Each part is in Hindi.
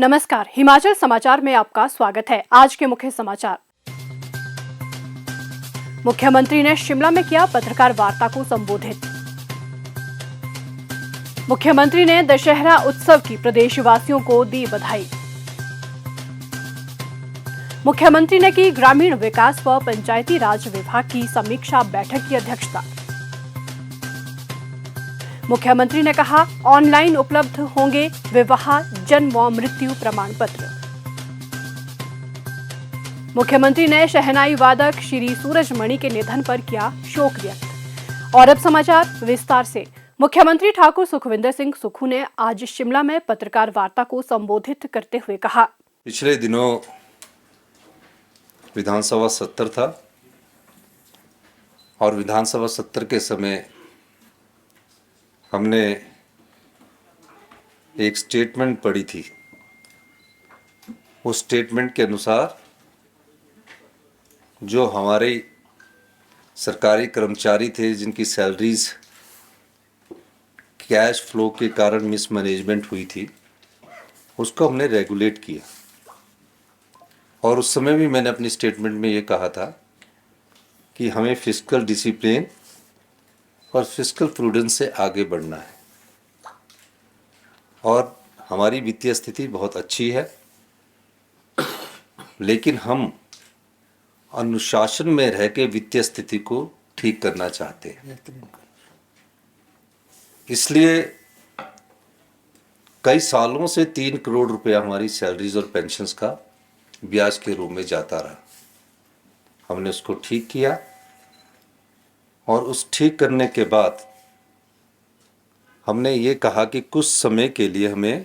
नमस्कार, हिमाचल समाचार में आपका स्वागत है। आज के मुख्य समाचार। मुख्यमंत्री ने शिमला में किया पत्रकार वार्ता को संबोधित। मुख्यमंत्री ने दशहरा उत्सव की प्रदेशवासियों को दी बधाई। मुख्यमंत्री ने की ग्रामीण विकास व पंचायती राज विभाग की समीक्षा बैठक की अध्यक्षता। मुख्यमंत्री ने कहा, ऑनलाइन उपलब्ध होंगे विवाह, जन्म व मृत्यु प्रमाण पत्र। मुख्यमंत्री ने शहनाई वादक श्री सूरजमणि के निधन पर किया शोक व्यक्त। और अब समाचार विस्तार से। मुख्यमंत्री ठाकुर सुखविंदर सिंह सुक्खू ने आज शिमला में पत्रकार वार्ता को संबोधित करते हुए कहा, पिछले दिनों विधानसभा सत्र था और विधानसभा सत्र के समय हमने एक स्टेटमेंट पढ़ी थी। उस स्टेटमेंट के अनुसार जो हमारे सरकारी कर्मचारी थे जिनकी सैलरीज कैश फ्लो के कारण मिसमैनेजमेंट हुई थी, उसको हमने रेगुलेट किया। और उस समय भी मैंने अपनी स्टेटमेंट में ये कहा था कि हमें फिस्कल डिसिप्लिन और फिस्कल प्रूडेंस से आगे बढ़ना है। और हमारी वित्तीय स्थिति बहुत अच्छी है, लेकिन हम अनुशासन में रह के वित्तीय स्थिति को ठीक करना चाहते हैं। इसलिए कई सालों से 3 करोड़ रुपया हमारी सैलरीज और पेंशन्स का ब्याज के रूप में जाता रहा। हमने उसको ठीक किया और उस ठीक करने के बाद हमने ये कहा कि कुछ समय के लिए हमें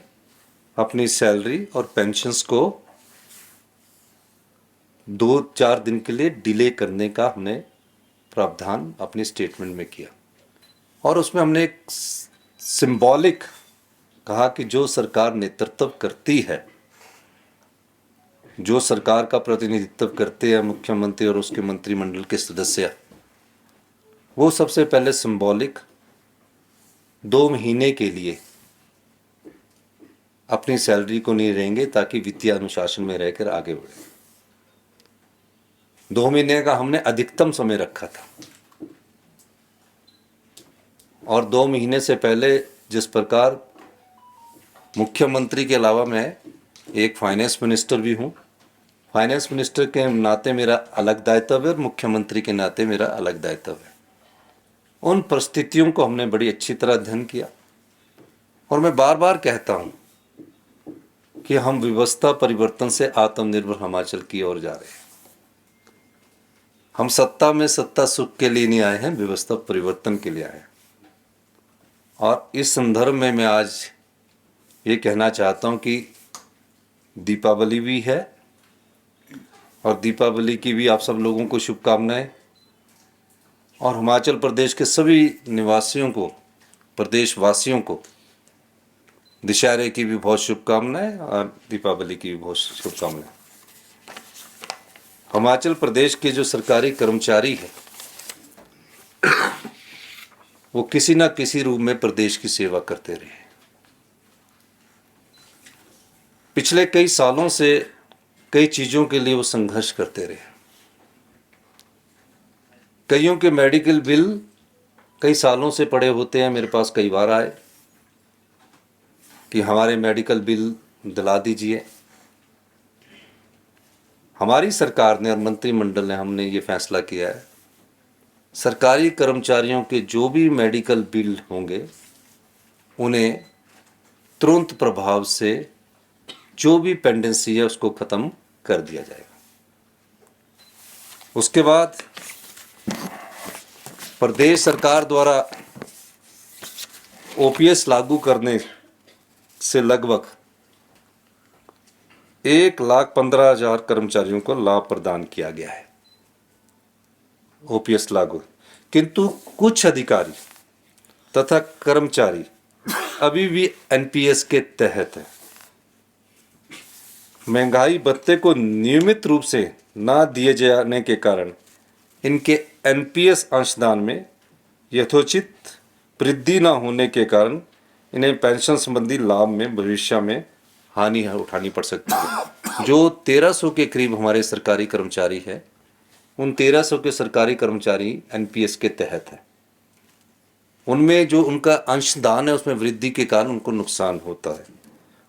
अपनी सैलरी और पेंशन्स को 2-4 दिन के लिए डिले करने का हमने प्रावधान अपनी स्टेटमेंट में किया। और उसमें हमने एक सिंबॉलिक कहा कि जो सरकार नेतृत्व करती है, जो सरकार का प्रतिनिधित्व करते हैं मुख्यमंत्री और उसके मंत्रिमंडल के सदस्य, वो सबसे पहले सिंबॉलिक 2 महीने के लिए अपनी सैलरी को नहीं रहेंगे ताकि वित्तीय अनुशासन में रहकर आगे बढ़े। 2 महीने का हमने अधिकतम समय रखा था। और 2 महीने से पहले जिस प्रकार मुख्यमंत्री के अलावा मैं एक फाइनेंस मिनिस्टर भी हूँ, फाइनेंस मिनिस्टर के नाते मेरा अलग दायित्व है और मुख्यमंत्री के नाते मेरा अलग दायित्व है। उन परिस्थितियों को हमने बड़ी अच्छी तरह अध्ययन किया। और मैं बार बार कहता हूँ कि हम व्यवस्था परिवर्तन से आत्मनिर्भर हिमाचल की ओर जा रहे हैं। हम सत्ता में सत्ता सुख के लिए नहीं आए हैं, व्यवस्था परिवर्तन के लिए आए हैं। और इस संदर्भ में मैं आज ये कहना चाहता हूँ कि दीपावली भी है और दीपावली की भी आप सब लोगों को शुभकामनाएं। और हिमाचल प्रदेश के सभी निवासियों को, प्रदेशवासियों को दशहरे की भी बहुत शुभकामनाएं और दीपावली की भी बहुत शुभकामनाएं। हिमाचल प्रदेश के जो सरकारी कर्मचारी हैं वो किसी न किसी रूप में प्रदेश की सेवा करते रहे। पिछले कई सालों से कई चीज़ों के लिए वो संघर्ष करते रहे। कईयों के मेडिकल बिल कई सालों से पड़े होते हैं, मेरे पास कई बार आए कि हमारे मेडिकल बिल दिला दीजिए। हमारी सरकार ने और मंत्रिमंडल ने हमने ये फैसला किया है, सरकारी कर्मचारियों के जो भी मेडिकल बिल होंगे उन्हें तुरंत प्रभाव से जो भी पेंडेंसी है उसको ख़त्म कर दिया जाएगा। उसके बाद प्रदेश सरकार द्वारा ओपीएस लागू करने से लगभग 1,15,000 कर्मचारियों को लाभ प्रदान किया गया है, ओपीएस लागू। किंतु कुछ अधिकारी तथा कर्मचारी अभी भी एनपीएस के तहत है। महंगाई भत्ते को नियमित रूप से ना दिए जाने के कारण इनके एनपीएस अंशदान में यथोचित वृद्धि न होने के कारण इन्हें पेंशन संबंधी लाभ में भविष्य में हानि है उठानी पड़ सकती है। जो 1300 के करीब हमारे सरकारी कर्मचारी हैं, उन 1300 के सरकारी कर्मचारी एनपीएस के तहत है। उनमें जो उनका अंशदान है उसमें वृद्धि के कारण उनको नुकसान होता है।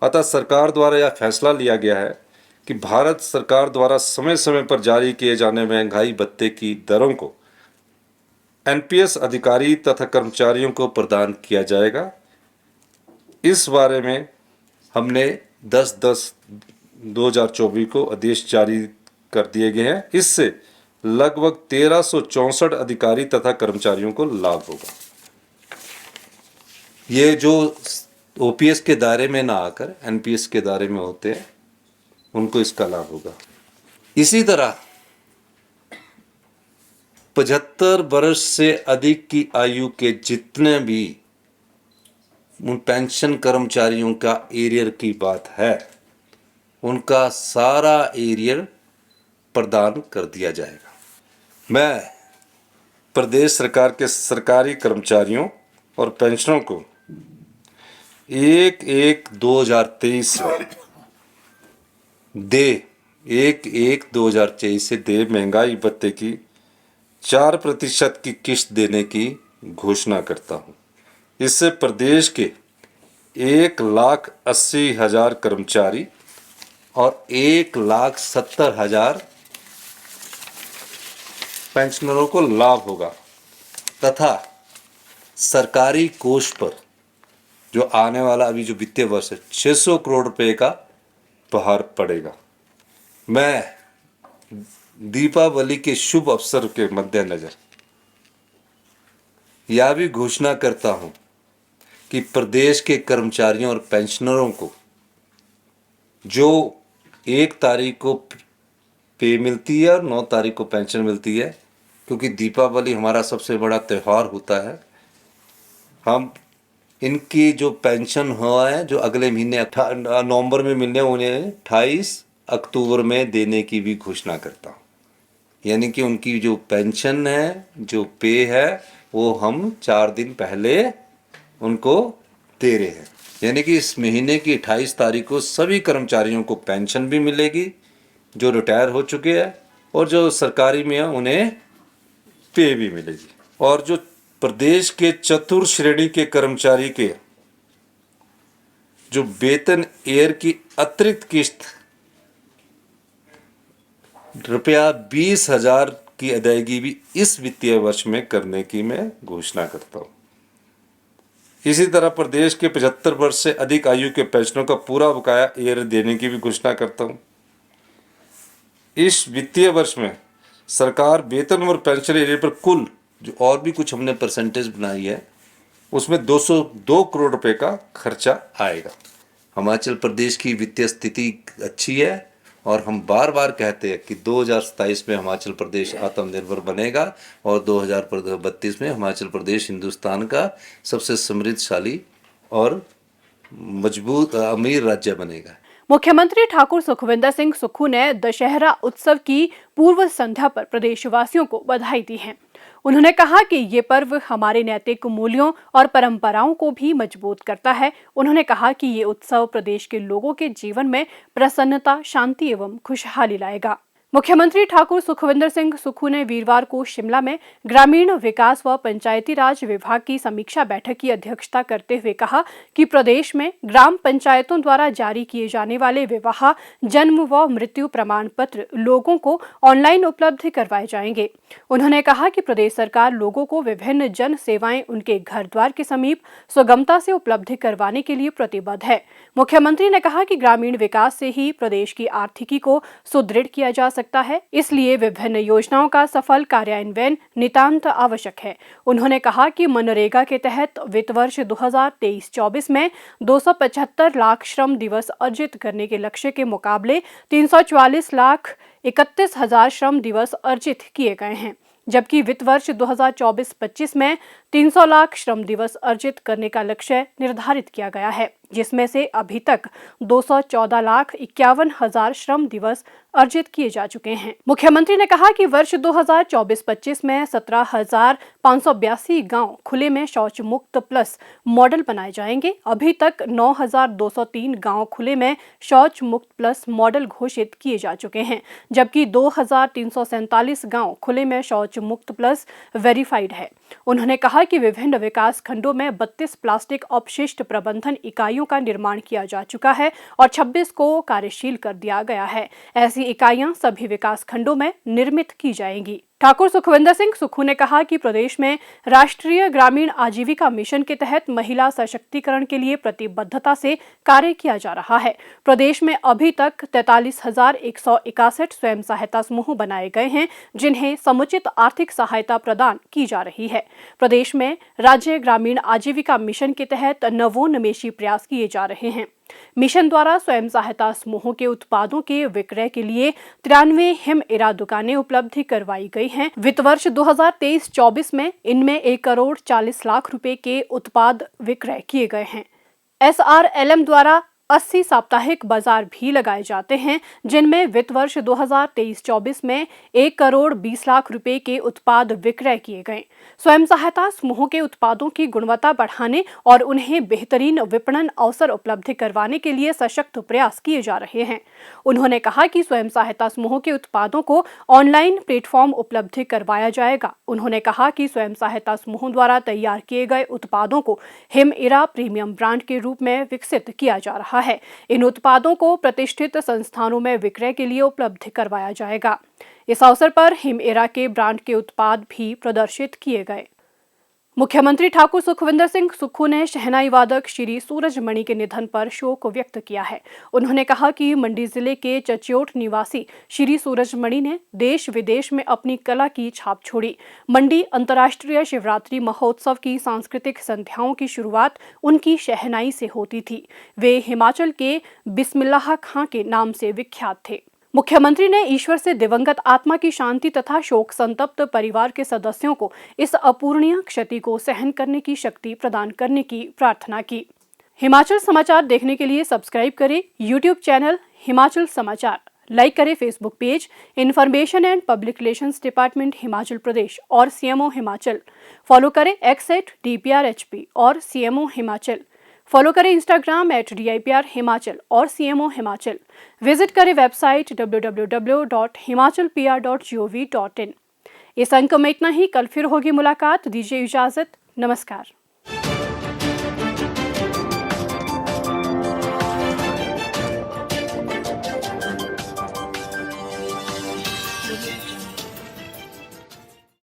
अतः सरकार द्वारा यह फैसला लिया गया है कि भारत सरकार द्वारा समय समय पर जारी किए जाने महंगाई भत्ते की दरों को एनपीएस अधिकारी तथा कर्मचारियों को प्रदान किया जाएगा। इस बारे में हमने 10/10/2024 को आदेश जारी कर दिए गए हैं। इससे लगभग 1364 अधिकारी तथा कर्मचारियों को लाभ होगा। ये जो ओपीएस के दायरे में ना आकर एनपीएस के दायरे में होते हैं, उनको इसका लाभ होगा। इसी तरह 75 वर्ष से अधिक की आयु के जितने भी उन पेंशन कर्मचारियों का एरियर की बात है, उनका सारा एरियर प्रदान कर दिया जाएगा। मैं प्रदेश सरकार के सरकारी कर्मचारियों और पेंशनरों को 1/1/2023 से दे महंगाई भत्ते की 4% की किस्त देने की घोषणा करता हूँ। इससे प्रदेश के 1,80,000 कर्मचारी और 1,70,000 पेंशनरों को लाभ होगा तथा सरकारी कोष पर जो आने वाला अभी जो वित्तीय वर्ष है 600 करोड़ रुपए का भार पड़ेगा। मैं दीपावली के शुभ अवसर के मद्देनजर यह भी घोषणा करता हूं कि प्रदेश के कर्मचारियों और पेंशनरों को जो 1 तारीख को पे मिलती है और 9 तारीख को पेंशन मिलती है, क्योंकि दीपावली हमारा सबसे बड़ा त्यौहार होता है, हम इनकी जो पेंशन हुआ है जो अगले महीने नवंबर में मिलने उन्हें 28 अक्टूबर में देने की भी घोषणा करता हूँ। यानी कि उनकी जो पेंशन है, जो पे है, वो हम 4 दिन पहले उनको दे रहे हैं। यानी कि इस महीने की 28 तारीख को सभी कर्मचारियों को पेंशन भी मिलेगी जो रिटायर हो चुके हैं, और जो सरकारी में है उन्हें पे भी मिलेगी। और जो प्रदेश के चतुर्थ श्रेणी के कर्मचारी के जो वेतन एयर की अतिरिक्त किस्त ₹20,000 की अदायगी भी इस वित्तीय वर्ष में करने की मैं घोषणा करता हूँ। इसी तरह प्रदेश के 75 वर्ष से अधिक आयु के पेंशनरों का पूरा बकाया एयर देने की भी घोषणा करता हूँ। इस वित्तीय वर्ष में सरकार वेतन और पेंशन एरियर पर कुल जो और भी कुछ हमने परसेंटेज बनाई है, उसमें 202 करोड़ रुपए का खर्चा आएगा। हिमाचल प्रदेश की वित्तीय स्थिति अच्छी है और हम बार बार कहते हैं कि 2027 में हिमाचल प्रदेश आत्मनिर्भर बनेगा और 2032 में हिमाचल प्रदेश हिंदुस्तान का सबसे समृद्धशाली और मजबूत अमीर राज्य बनेगा। मुख्यमंत्री ठाकुर सुखविंदर सिंह सुक्खू ने दशहरा उत्सव की पूर्व संध्या पर प्रदेशवासियों को बधाई दी है। उन्होंने कहा कि ये पर्व हमारे नैतिक मूल्यों और परंपराओं को भी मजबूत करता है। उन्होंने कहा कि ये उत्सव प्रदेश के लोगों के जीवन में प्रसन्नता, शांति एवं खुशहाली लाएगा। मुख्यमंत्री ठाकुर सुखविंदर सिंह सुक्खू ने वीरवार को शिमला में ग्रामीण विकास व पंचायती राज विभाग की समीक्षा बैठक की अध्यक्षता करते हुए कहा कि प्रदेश में ग्राम पंचायतों द्वारा जारी किए जाने वाले विवाह, जन्म व मृत्यु प्रमाण पत्र लोगों को ऑनलाइन उपलब्ध करवाए जाएंगे। उन्होंने कहा कि प्रदेश सरकार लोगों को विभिन्न जन सेवाएं उनके घर द्वार के समीप सुगमता से उपलब्ध करवाने के लिए प्रतिबद्ध है। मुख्यमंत्री ने कहा कि ग्रामीण विकास से ही प्रदेश की आर्थिकी को सुदृढ़ किया जा सकता है, इसलिए विभिन्न योजनाओं का सफल कार्यान्वयन नितांत आवश्यक है। उन्होंने कहा कि मनरेगा के तहत वित्त वर्ष 2023-24 में 275 लाख श्रम दिवस अर्जित करने के लक्ष्य के मुकाबले 344,31,000 श्रम दिवस अर्जित किए गए हैं, जबकि वित्त वर्ष 2024-25 में 300 लाख श्रम दिवस अर्जित करने का लक्ष्य निर्धारित किया गया है, जिसमें से अभी तक 214,51,000 श्रम दिवस अर्जित किए जा चुके हैं। मुख्यमंत्री ने कहा कि वर्ष 2024-25 में 17,582 गांव खुले में शौच मुक्त प्लस मॉडल बनाए जाएंगे। अभी तक 9,203 गांव खुले में शौच मुक्त प्लस मॉडल घोषित किए जा चुके हैं, जबकि 2,347 गांव खुले में शौच मुक्त प्लस वेरीफाइड है। उन्होंने कहा कि विभिन्न विकास खंडों में 32 प्लास्टिक अपशिष्ट प्रबंधन इकाइयों का निर्माण किया जा चुका है और 26 को कार्यशील कर दिया गया है। ऐसी इकाइयां सभी विकास खंडों में निर्मित की जाएंगी। ठाकुर सुखविंदर सिंह सुक्खू ने कहा कि प्रदेश में राष्ट्रीय ग्रामीण आजीविका मिशन के तहत महिला सशक्तिकरण के लिए प्रतिबद्धता से कार्य किया जा रहा है। प्रदेश में अभी तक 43,161 स्वयं सहायता समूह बनाए गए हैं, जिन्हें समुचित आर्थिक सहायता प्रदान की जा रही है। प्रदेश में राज्य ग्रामीण आजीविका मिशन के तहत नवोन्मेषी प्रयास किए जा रहे हैं। मिशन द्वारा स्वयं सहायता समूहों के उत्पादों के विक्रय के लिए 93 हिम एरा दुकानें उपलब्ध करवाई गई हैं। वित्त वर्ष 2023-24 में इनमें 1 करोड़ 40 लाख रुपए के उत्पाद विक्रय किए गए हैं। SRLM द्वारा 80 साप्ताहिक बाजार भी लगाए जाते हैं, जिनमें वित्त वर्ष 2023-24 में 1 करोड़ 20 लाख रुपए के उत्पाद विक्रय किए गए। स्वयं सहायता समूहों के उत्पादों की गुणवत्ता बढ़ाने और उन्हें बेहतरीन विपणन अवसर उपलब्ध करवाने के लिए सशक्त प्रयास किए जा रहे हैं। उन्होंने कहा कि स्वयं सहायता समूहों के उत्पादों को ऑनलाइन प्लेटफॉर्म उपलब्ध करवाया जाएगा। उन्होंने कहा कि स्वयं सहायता समूहों द्वारा तैयार किए गए उत्पादों को हिम एरा प्रीमियम ब्रांड के रूप में विकसित किया जा रहा है। इन उत्पादों को प्रतिष्ठित संस्थानों में विक्रय के लिए उपलब्ध करवाया जाएगा। इस अवसर पर हिम एरा के ब्रांड के उत्पाद भी प्रदर्शित किए गए। मुख्यमंत्री ठाकुर सुखविंदर सिंह सुक्खू ने शहनाई वादक श्री सूरजमणि के निधन पर शोक व्यक्त किया है। उन्होंने कहा कि मंडी जिले के चच्योट निवासी श्री सूरजमणि ने देश विदेश में अपनी कला की छाप छोड़ी। मंडी अंतर्राष्ट्रीय शिवरात्रि महोत्सव की सांस्कृतिक संध्याओं की शुरुआत उनकी शहनाई से होती थी। वे हिमाचल के बिस्मिल्लाह खां के नाम से विख्यात थे। मुख्यमंत्री ने ईश्वर से दिवंगत आत्मा की शांति तथा शोक संतप्त परिवार के सदस्यों को इस अपूरणीय क्षति को सहन करने की शक्ति प्रदान करने की प्रार्थना की। हिमाचल समाचार देखने के लिए सब्सक्राइब करें यूट्यूब चैनल हिमाचल समाचार, लाइक करें Facebook page information and public relations department Himachal Pradesh और CMO हिमाचल, फॉलो करें @DPRHP और CMO हिमाचल, फॉलो करें इंस्टाग्राम @DIPR हिमाचल और CMO हिमाचल, विजिट करें वेबसाइट www.himachalpr.gov.in। इस अंक में इतना ही। कल फिर होगी मुलाकात। दीजिए इजाजत। नमस्कार।